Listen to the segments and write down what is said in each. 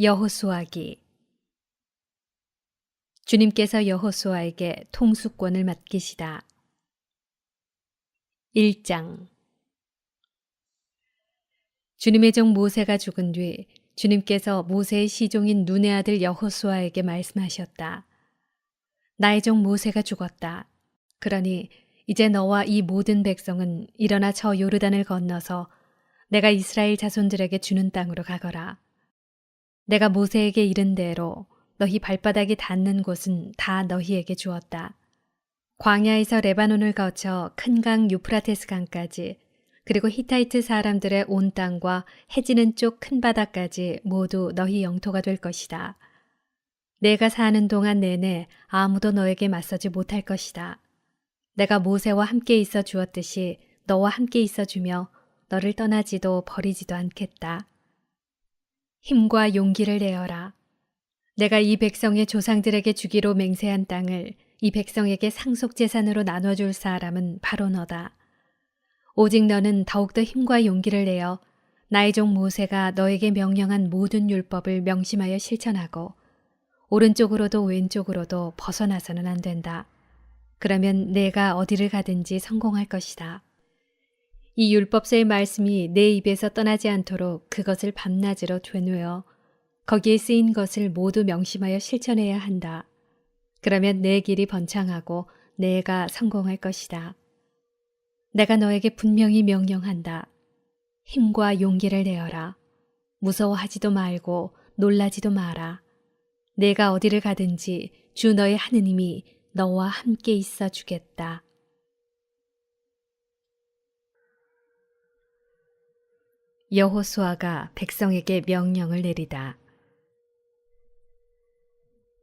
여호수아기. 주님께서 여호수아에게 통수권을 맡기시다. 1장. 주님의 종 모세가 죽은 뒤 주님께서 모세의 시종인 눈의 아들 여호수아에게 말씀하셨다. 나의 종 모세가 죽었다. 그러니 이제 너와 이 모든 백성은 일어나 저 요르단을 건너서 내가 이스라엘 자손들에게 주는 땅으로 가거라. 내가 모세에게 이른 대로 너희 발바닥이 닿는 곳은 다 너희에게 주었다. 광야에서 레바논을 거쳐 큰 강 유프라테스 강까지, 그리고 히타이트 사람들의 온 땅과 해지는 쪽 큰 바다까지 모두 너희 영토가 될 것이다. 내가 사는 동안 내내 아무도 너에게 맞서지 못할 것이다. 내가 모세와 함께 있어 주었듯이 너와 함께 있어 주며 너를 떠나지도 버리지도 않겠다. 힘과 용기를 내어라. 내가 이 백성의 조상들에게 주기로 맹세한 땅을 이 백성에게 상속재산으로 나눠줄 사람은 바로 너다. 오직 너는 더욱더 힘과 용기를 내어 나의 종 모세가 너에게 명령한 모든 율법을 명심하여 실천하고 오른쪽으로도 왼쪽으로도 벗어나서는 안 된다. 그러면 내가 어디를 가든지 성공할 것이다. 이 율법서의 말씀이 내 입에서 떠나지 않도록 그것을 밤낮으로 되뇌어 거기에 쓰인 것을 모두 명심하여 실천해야 한다. 그러면 내 길이 번창하고 내가 성공할 것이다. 내가 너에게 분명히 명령한다. 힘과 용기를 내어라. 무서워하지도 말고 놀라지도 마라. 내가 어디를 가든지 주 너의 하느님이 너와 함께 있어 주겠다. 여호수아가 백성에게 명령을 내리다.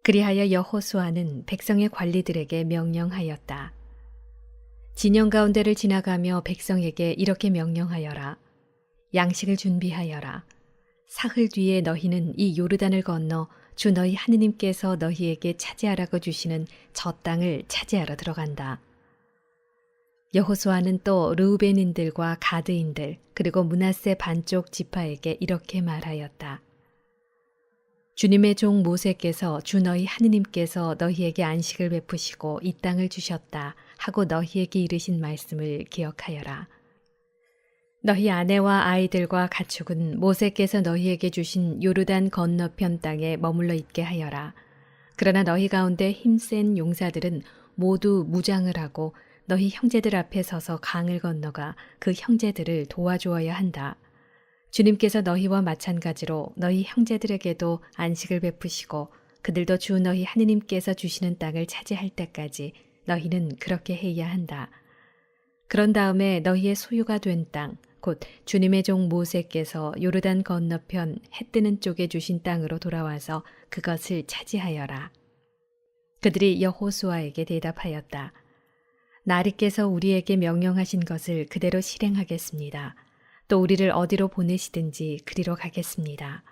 그리하여 여호수아는 백성의 관리들에게 명령하였다. 진영 가운데를 지나가며 백성에게 이렇게 명령하여라. 양식을 준비하여라. 사흘 뒤에 너희는 이 요르단을 건너 주 너희 하느님께서 너희에게 차지하라고 주시는 저 땅을 차지하러 들어간다. 여호수아는 또 르우벤인들과 가드인들 그리고 므낫세 반쪽 지파에게 이렇게 말하였다. 주님의 종 모세께서 주 너희 하느님께서 너희에게 안식을 베푸시고 이 땅을 주셨다 하고 너희에게 이르신 말씀을 기억하여라. 너희 아내와 아이들과 가축은 모세께서 너희에게 주신 요르단 건너편 땅에 머물러 있게 하여라. 그러나 너희 가운데 힘센 용사들은 모두 무장을 하고 너희 형제들 앞에 서서 강을 건너가 그 형제들을 도와주어야 한다. 주님께서 너희와 마찬가지로 너희 형제들에게도 안식을 베푸시고 그들도 주 너희 하느님께서 주시는 땅을 차지할 때까지 너희는 그렇게 해야 한다. 그런 다음에 너희의 소유가 된 땅, 곧 주님의 종 모세께서 요르단 건너편 해 뜨는 쪽에 주신 땅으로 돌아와서 그것을 차지하여라. 그들이 여호수아에게 대답하였다. 나리께서 우리에게 명령하신 것을 그대로 실행하겠습니다. 또 우리를 어디로 보내시든지 그리로 가겠습니다.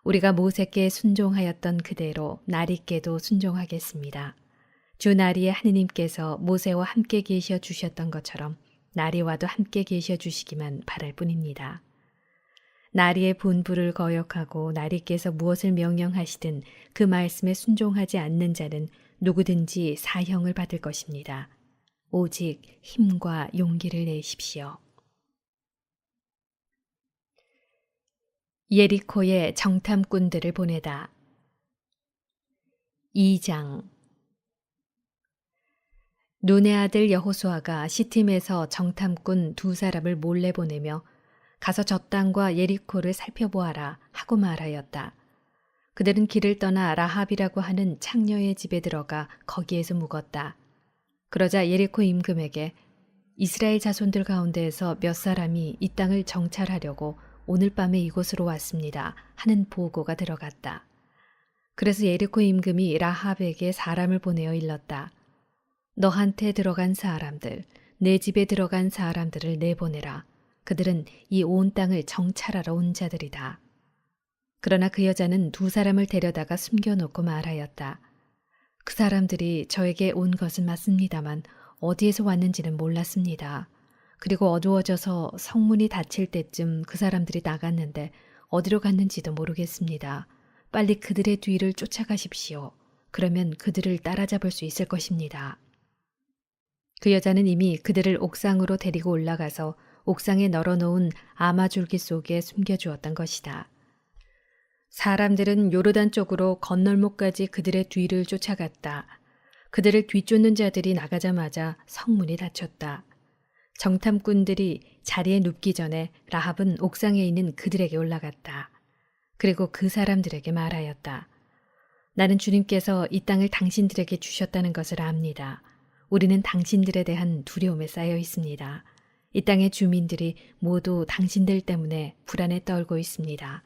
우리가 모세께 순종하였던 그대로 나리께도 순종하겠습니다. 주 나리의 하느님께서 모세와 함께 계셔 주셨던 것처럼 나리와도 함께 계셔 주시기만 바랄 뿐입니다. 나리의 분부를 거역하고 나리께서 무엇을 명령하시든 그 말씀에 순종하지 않는 자는 누구든지 사형을 받을 것입니다. 오직 힘과 용기를 내십시오. 예리코에 정탐꾼들을 보내다. 2장. 눈의 아들 여호수아가 시팀에서 정탐꾼 2사람을 몰래 보내며 가서 저 땅과 예리코를 살펴보아라 하고 말하였다. 그들은 길을 떠나 라합이라고 하는 창녀의 집에 들어가 거기에서 묵었다. 그러자 예리코 임금에게 이스라엘 자손들 가운데에서 몇 사람이 이 땅을 정찰하려고 오늘 밤에 이곳으로 왔습니다 하는 보고가 들어갔다. 그래서 예리코 임금이 라합에게 사람을 보내어 일렀다. 너한테 들어간 사람들, 내 집에 들어간 사람들을 내보내라. 그들은 이 온 땅을 정찰하러 온 자들이다. 그러나 그 여자는 2사람을 데려다가 숨겨놓고 말하였다. 그 사람들이 저에게 온 것은 맞습니다만 어디에서 왔는지는 몰랐습니다. 그리고 어두워져서 성문이 닫힐 때쯤 그 사람들이 나갔는데 어디로 갔는지도 모르겠습니다. 빨리 그들의 뒤를 쫓아가십시오. 그러면 그들을 따라잡을 수 있을 것입니다. 그 여자는 이미 그들을 옥상으로 데리고 올라가서 옥상에 널어놓은 아마줄기 속에 숨겨주었던 것이다. 사람들은 요르단 쪽으로 건널목까지 그들의 뒤를 쫓아갔다. 그들을 뒤쫓는 자들이 나가자마자 성문이 닫혔다. 정탐꾼들이 자리에 눕기 전에 라합은 옥상에 있는 그들에게 올라갔다. 그리고 그 사람들에게 말하였다. 나는 주님께서 이 땅을 당신들에게 주셨다는 것을 압니다. 우리는 당신들에 대한 두려움에 쌓여 있습니다. 이 땅의 주민들이 모두 당신들 때문에 불안에 떨고 있습니다.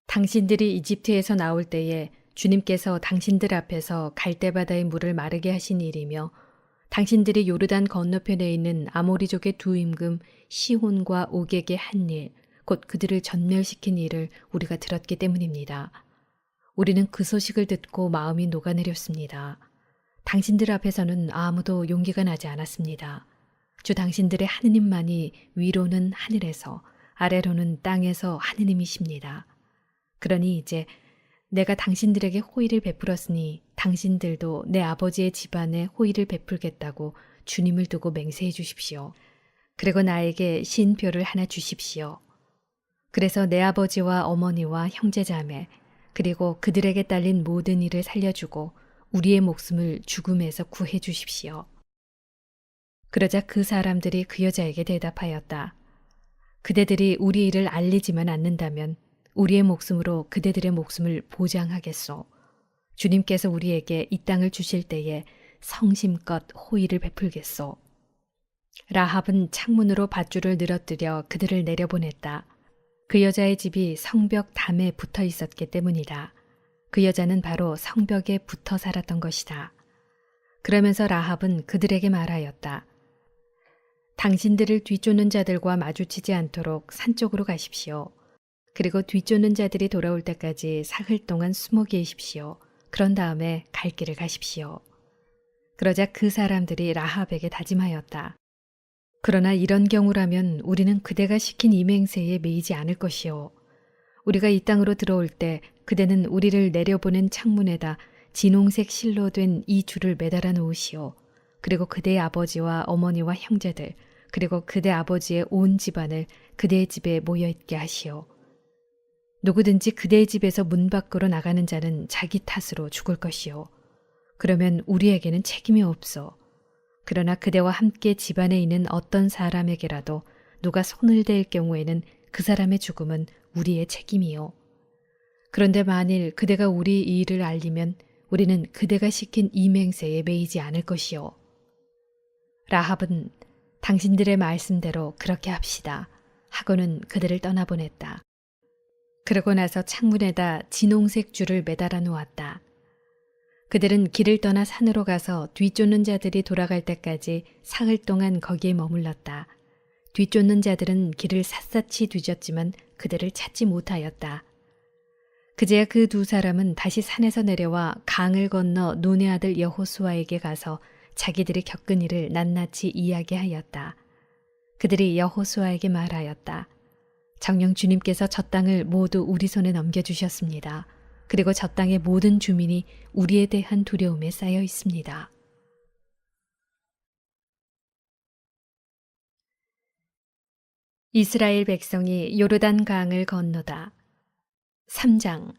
당신들이 이집트에서 나올 때에 주님께서 당신들 앞에서 갈대바다의 물을 마르게 하신 일이며 당신들이 요르단 건너편에 있는 아모리족의 두 임금 시혼과 옥에게 한 일, 곧 그들을 전멸시킨 일을 우리가 들었기 때문입니다. 우리는 그 소식을 듣고 마음이 녹아내렸습니다. 당신들 앞에서는 아무도 용기가 나지 않았습니다. 주 당신들의 하느님만이 위로는 하늘에서 아래로는 땅에서 하느님이십니다. 그러니 이제 내가 당신들에게 호의를 베풀었으니 당신들도 내 아버지의 집안에 호의를 베풀겠다고 주님을 두고 맹세해 주십시오. 그리고 나에게 신표를 하나 주십시오. 그래서 내 아버지와 어머니와 형제자매 그리고 그들에게 딸린 모든 일을 살려주고 우리의 목숨을 죽음에서 구해 주십시오. 그러자 그 사람들이 그 여자에게 대답하였다. 그대들이 우리 일을 알리지만 않는다면 우리의 목숨으로 그대들의 목숨을 보장하겠소. 주님께서 우리에게 이 땅을 주실 때에 성심껏 호의를 베풀겠소. 라합은 창문으로 밧줄을 늘어뜨려 그들을 내려보냈다. 그 여자의 집이 성벽 담에 붙어 있었기 때문이다. 그 여자는 바로 성벽에 붙어 살았던 것이다. 그러면서 라합은 그들에게 말하였다. 당신들을 뒤쫓는 자들과 마주치지 않도록 산 쪽으로 가십시오. 그리고 뒤쫓는 자들이 돌아올 때까지 사흘 동안 숨어 계십시오. 그런 다음에 갈 길을 가십시오. 그러자 그 사람들이 라합에게 다짐하였다. 그러나 이런 경우라면 우리는 그대가 시킨 이 맹세에 매이지 않을 것이요. 우리가 이 땅으로 들어올 때 그대는 우리를 내려보낸 창문에다 진홍색 실로 된 이 줄을 매달아 놓으시오. 그리고 그대의 아버지와 어머니와 형제들 그리고 그대 아버지의 온 집안을 그대의 집에 모여있게 하시오. 누구든지 그대의 집에서 문 밖으로 나가는 자는 자기 탓으로 죽을 것이요. 그러면 우리에게는 책임이 없어. 그러나 그대와 함께 집안에 있는 어떤 사람에게라도 누가 손을 댈 경우에는 그 사람의 죽음은 우리의 책임이요. 그런데 만일 그대가 우리 이 일을 알리면 우리는 그대가 시킨 이 맹세에 매이지 않을 것이요. 라합은 당신들의 말씀대로 그렇게 합시다 하고는 그들을 떠나보냈다. 그러고 나서 창문에다 진홍색 줄을 매달아 놓았다. 그들은 길을 떠나 산으로 가서 뒤쫓는 자들이 돌아갈 때까지 사흘 동안 거기에 머물렀다. 뒤쫓는 자들은 길을 샅샅이 뒤졌지만 그들을 찾지 못하였다. 그제야 그 두 사람은 다시 산에서 내려와 강을 건너 눈의 아들 여호수아에게 가서 자기들이 겪은 일을 낱낱이 이야기하였다. 그들이 여호수아에게 말하였다. 정녕 주님께서 저 땅을 모두 우리 손에 넘겨주셨습니다. 그리고 저 땅의 모든 주민이 우리에 대한 두려움에 쌓여 있습니다. 이스라엘 백성이 요르단 강을 건너다. 3장.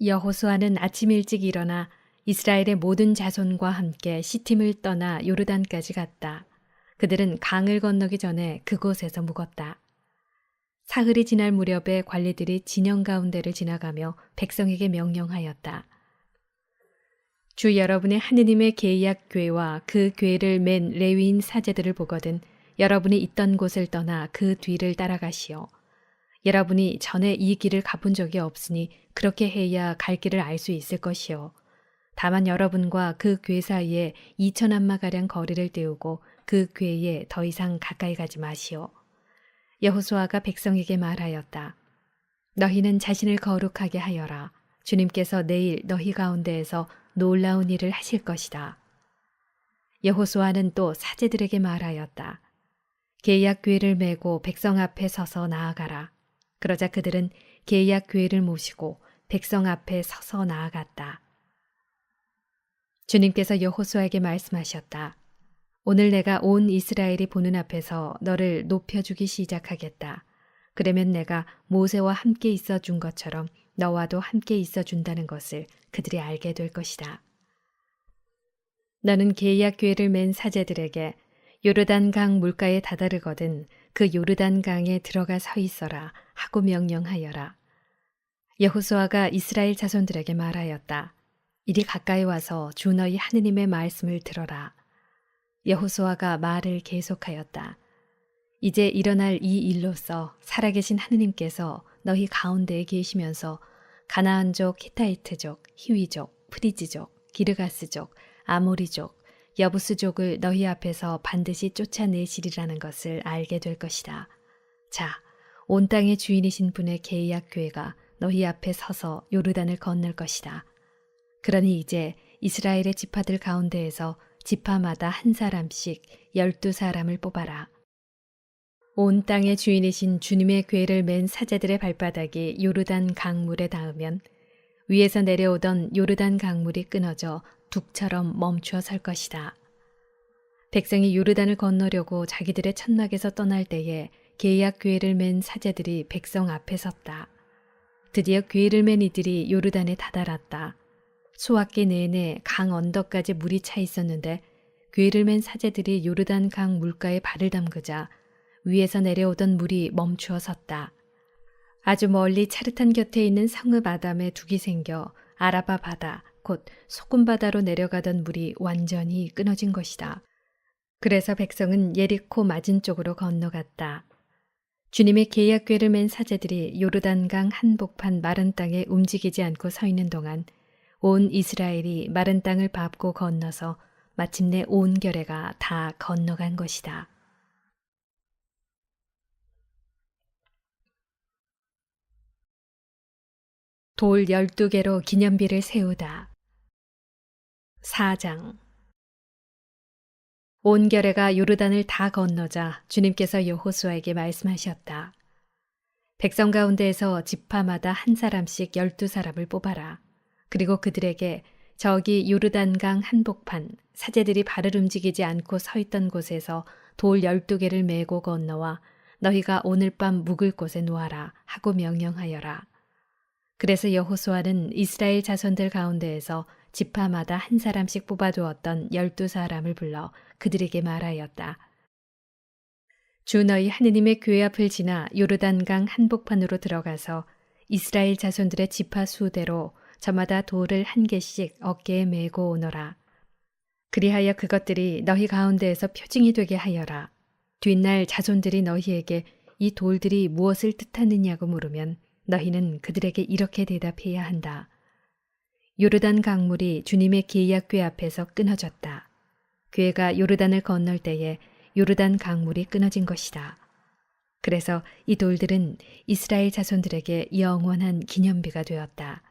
여호수아는 아침 일찍 일어나 이스라엘의 모든 자손과 함께 시팀을 떠나 요르단까지 갔다. 그들은 강을 건너기 전에 그곳에서 묵었다. 사흘이 지날 무렵에 관리들이 진영 가운데를 지나가며 백성에게 명령하였다. 주 여러분의 하느님의 계약 궤와 그 궤를 맨 레위인 사제들을 보거든 여러분이 있던 곳을 떠나 그 뒤를 따라가시오. 여러분이 전에 이 길을 가본 적이 없으니 그렇게 해야 갈 길을 알 수 있을 것이오. 다만 여러분과 그 궤 사이에 2,000암마가량 거리를 띄우고 그 궤에 더 이상 가까이 가지 마시오. 여호수아가 백성에게 말하였다. 너희는 자신을 거룩하게 하여라. 주님께서 내일 너희 가운데에서 놀라운 일을 하실 것이다. 여호수아는 또 사제들에게 말하였다. 계약 궤를 메고 백성 앞에 서서 나아가라. 그러자 그들은 계약 교회를 모시고 백성 앞에 서서 나아갔다. 주님께서 여호수아에게 말씀하셨다. 오늘 내가 온 이스라엘이 보는 앞에서 너를 높여주기 시작하겠다. 그러면 내가 모세와 함께 있어 준 것처럼 너와도 함께 있어 준다는 것을 그들이 알게 될 것이다. 너는 계약 교회를 맨 사제들에게 요르단 강 물가에 다다르거든 그 요르단 강에 들어가 서 있어라 하고 명령하여라. 여호수아가 이스라엘 자손들에게 말하였다. 이리 가까이 와서 주 너희 하느님의 말씀을 들어라. 여호수아가 말을 계속하였다. 이제 일어날 이 일로서 살아계신 하느님께서 너희 가운데에 계시면서 가나안족, 히타이트족, 히위족, 프리지족, 기르가스족, 아모리족, 여부스족을 너희 앞에서 반드시 쫓아내시리라는 것을 알게 될 것이다. 자, 온 땅의 주인이신 분의 계약 교회가 너희 앞에 서서 요르단을 건널 것이다. 그러니 이제 이스라엘의 지파들 가운데에서 지파마다 한 사람씩 12사람을 뽑아라. 온 땅의 주인이신 주님의 궤를 맨 사제들의 발바닥이 요르단 강물에 닿으면 위에서 내려오던 요르단 강물이 끊어져 둑처럼 멈추어 설 것이다. 백성이 요르단을 건너려고 자기들의 천막에서 떠날 때에 계약 궤를 맨 사제들이 백성 앞에 섰다. 드디어 궤를 맨 이들이 요르단에 다다랐다. 수학기 내내 강 언덕까지 물이 차 있었는데 궤를 맨 사제들이 요르단 강 물가에 발을 담그자 위에서 내려오던 물이 멈추어 섰다. 아주 멀리 차르탄 곁에 있는 성읍 아담에 둑이 생겨 아라바 바다, 곧 소금 바다로 내려가던 물이 완전히 끊어진 것이다. 그래서 백성은 예리코 맞은 쪽으로 건너갔다. 주님의 계약궤를 맨 사제들이 요르단강 한복판 마른 땅에 움직이지 않고 서 있는 동안 온 이스라엘이 마른 땅을 밟고 건너서 마침내 온 결회가 다 건너간 것이다. 돌 12개로 기념비를 세우다. 4장. 온 결회가 요르단을 다 건너자 주님께서 여호수아에게 말씀하셨다. 백성 가운데에서 지파마다 한 사람씩 12사람을 뽑아라. 그리고 그들에게 저기 요르단강 한복판 사제들이 발을 움직이지 않고 서 있던 곳에서 돌 12개를 메고 건너와 너희가 오늘 밤 묵을 곳에 놓아라 하고 명령하여라. 그래서 여호수아는 이스라엘 자손들 가운데에서 지파마다 한 사람씩 뽑아두었던 12사람을 불러 그들에게 말하였다. 주 너희 하느님의 교회 앞을 지나 요르단강 한복판으로 들어가서 이스라엘 자손들의 지파 수대로 저마다 돌을 한 개씩 어깨에 메고 오너라. 그리하여 그것들이 너희 가운데에서 표징이 되게 하여라. 뒷날 자손들이 너희에게 이 돌들이 무엇을 뜻하느냐고 물으면 너희는 그들에게 이렇게 대답해야 한다. 요르단 강물이 주님의 계약궤 앞에서 끊어졌다. 궤가 요르단을 건널 때에 요르단 강물이 끊어진 것이다. 그래서 이 돌들은 이스라엘 자손들에게 영원한 기념비가 되었다.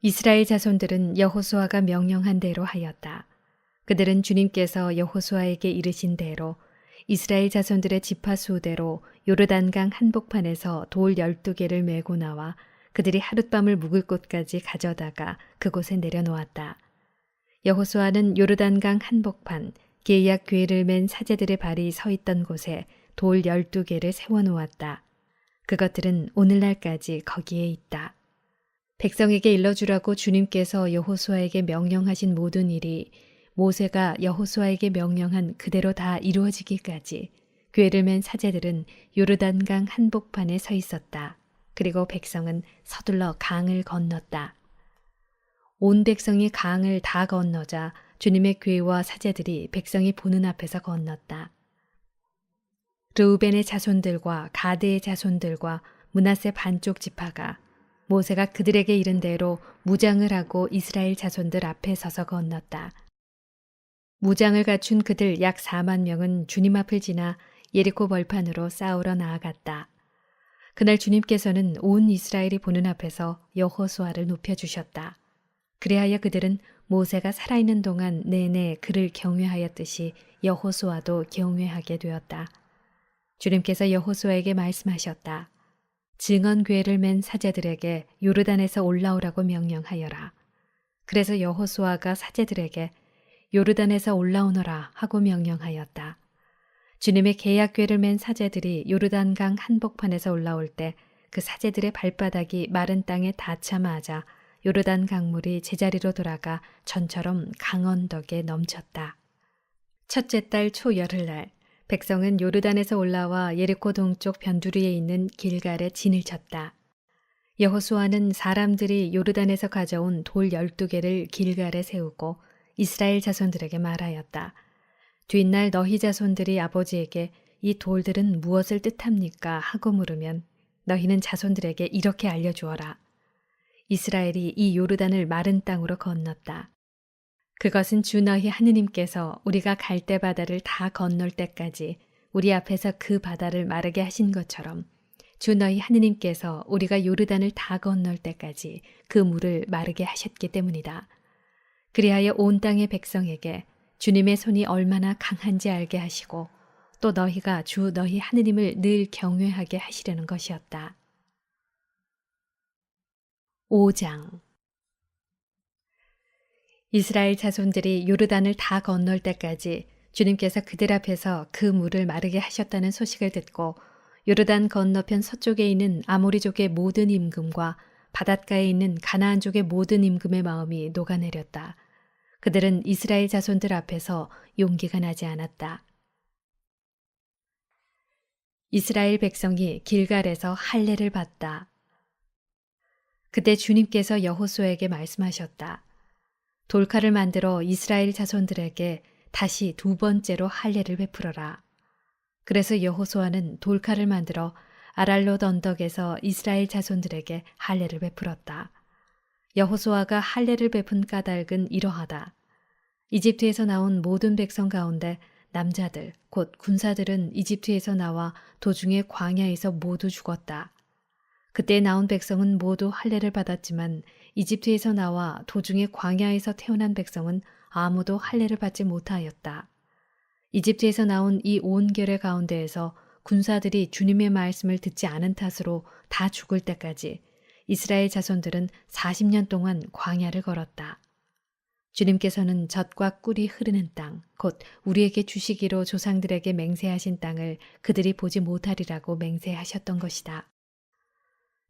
이스라엘 자손들은 여호수아가 명령한 대로 하였다. 그들은 주님께서 여호수아에게 이르신 대로 이스라엘 자손들의 지파 수대로 요르단강 한복판에서 돌 12개를 메고 나와 그들이 하룻밤을 묵을 곳까지 가져다가 그곳에 내려놓았다. 여호수아는 요르단강 한복판 계약 궤를 맨 사제들의 발이 서 있던 곳에 돌 12개를 세워놓았다. 그것들은 오늘날까지 거기에 있다. 백성에게 일러주라고 주님께서 여호수아에게 명령하신 모든 일이 모세가 여호수아에게 명령한 그대로 다 이루어지기까지 궤를 맨 사제들은 요르단강 한복판에 서 있었다. 그리고 백성은 서둘러 강을 건넜다. 온 백성이 강을 다 건너자 주님의 궤와 사제들이 백성이 보는 앞에서 건넜다. 르우벤의 자손들과 가드의 자손들과 므낫세 반쪽 지파가 모세가 그들에게 이른 대로 무장을 하고 이스라엘 자손들 앞에 서서 건넜다. 무장을 갖춘 그들 약 4만 명은 주님 앞을 지나 예리코 벌판으로 싸우러 나아갔다. 그날 주님께서는 온 이스라엘이 보는 앞에서 여호수아를 높여주셨다. 그리하여 그들은 모세가 살아있는 동안 내내 그를 경외하였듯이 여호수아도 경외하게 되었다. 주님께서 여호수아에게 말씀하셨다. 증언궤를 맨 사제들에게 요르단에서 올라오라고 명령하여라. 그래서 여호수아가 사제들에게 요르단에서 올라오너라 하고 명령하였다. 주님의 계약궤를 맨 사제들이 요르단강 한복판에서 올라올 때 그 사제들의 발바닥이 마른 땅에 닿자마자 요르단 강물이 제자리로 돌아가 전처럼 강언덕에 넘쳤다. 첫째 달 초열흘날 백성은 요르단에서 올라와 예리코 동쪽 변두리에 있는 길갈에 진을 쳤다. 여호수아는 사람들이 요르단에서 가져온 돌 12개를 길갈에 세우고 이스라엘 자손들에게 말하였다. 뒷날 너희 자손들이 아버지에게 이 돌들은 무엇을 뜻합니까? 하고 물으면 너희는 자손들에게 이렇게 알려주어라. 이스라엘이 이 요르단을 마른 땅으로 건넜다. 그것은 주 너희 하느님께서 우리가 갈대바다를 다 건널 때까지 우리 앞에서 그 바다를 마르게 하신 것처럼 주 너희 하느님께서 우리가 요르단을 다 건널 때까지 그 물을 마르게 하셨기 때문이다. 그리하여 온 땅의 백성에게 주님의 손이 얼마나 강한지 알게 하시고 또 너희가 주 너희 하느님을 늘 경외하게 하시려는 것이었다. 5장 이스라엘 자손들이 요르단을 다 건널 때까지 주님께서 그들 앞에서 그 물을 마르게 하셨다는 소식을 듣고 요르단 건너편 서쪽에 있는 아모리족의 모든 임금과 바닷가에 있는 가나안족의 모든 임금의 마음이 녹아내렸다. 그들은 이스라엘 자손들 앞에서 용기가 나지 않았다. 이스라엘 백성이 길갈에서 할례를 받다. 그때 주님께서 여호수아에게 말씀하셨다. 돌칼을 만들어 이스라엘 자손들에게 다시 두 번째로 할례를 베풀어라. 그래서 여호수아는 돌칼을 만들어 아랄롯 언덕에서 이스라엘 자손들에게 할례를 베풀었다. 여호수아가 할례를 베푼 까닭은 이러하다. 이집트에서 나온 모든 백성 가운데 남자들 곧 군사들은 이집트에서 나와 도중에 광야에서 모두 죽었다. 그때 나온 백성은 모두 할례를 받았지만 이집트에서 나와 도중에 광야에서 태어난 백성은 아무도 할례를 받지 못하였다. 이집트에서 나온 이 온 결의 가운데에서 군사들이 주님의 말씀을 듣지 않은 탓으로 다 죽을 때까지 이스라엘 자손들은 40년 동안 광야를 걸었다. 주님께서는 젖과 꿀이 흐르는 땅, 곧 우리에게 주시기로 조상들에게 맹세하신 땅을 그들이 보지 못하리라고 맹세하셨던 것이다.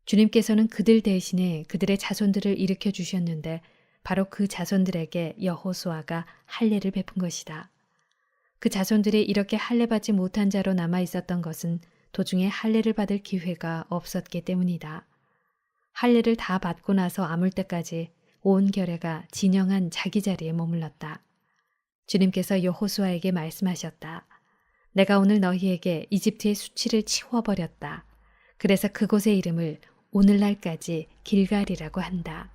주님께서는 그들 대신에 그들의 자손들을 일으켜 주셨는데 바로 그 자손들에게 여호수아가 할례를 베푼 것이다. 그 자손들이 이렇게 할례 받지 못한 자로 남아 있었던 것은 도중에 할례를 받을 기회가 없었기 때문이다. 할례를 다 받고 나서 아물 때까지 온 결회가 진영한 자기 자리에 머물렀다. 주님께서 여호수아에게 말씀하셨다. 내가 오늘 너희에게 이집트의 수치를 치워버렸다. 그래서 그곳의 이름을 오늘날까지 길갈이라고 한다.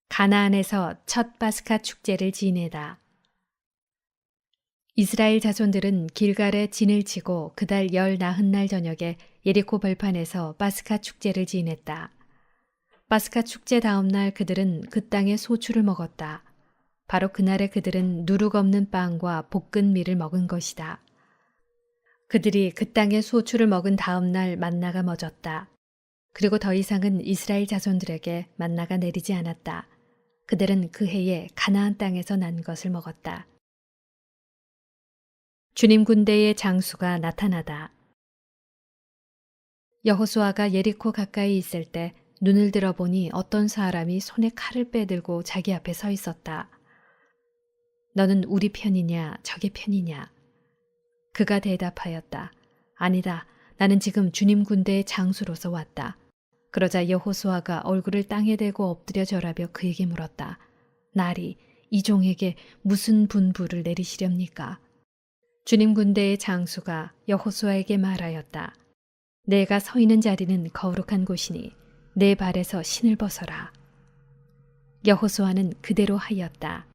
가나안에서 첫 파스카 축제를 지내다. 이스라엘 자손들은 길갈에 진을 치고 그달 열 나흔날 저녁에 예리코 벌판에서 파스카 축제를 지냈다. 파스카 축제 다음 날 그들은 그 땅의 소출을 먹었다. 바로 그날에 그들은 누룩 없는 빵과 볶은 밀을 먹은 것이다. 그들이 그 땅의 소출을 먹은 다음 날 만나가 멎었다. 그리고 더 이상은 이스라엘 자손들에게 만나가 내리지 않았다. 그들은 그 해에 가나안 땅에서 난 것을 먹었다. 주님 군대의 장수가 나타나다. 여호수아가 예리코 가까이 있을 때 눈을 들어보니 어떤 사람이 손에 칼을 빼들고 자기 앞에 서 있었다. 너는 우리 편이냐 적의 편이냐? 그가 대답하였다. 아니다. 나는 지금 주님 군대의 장수로서 왔다. 그러자 여호수아가 얼굴을 땅에 대고 엎드려 절하며 그에게 물었다. 나리, 이 종에게 무슨 분부를 내리시렵니까? 주님 군대의 장수가 여호수아에게 말하였다. 내가 서 있는 자리는 거룩한 곳이니 내 발에서 신을 벗어라. 여호수아는 그대로 하였다.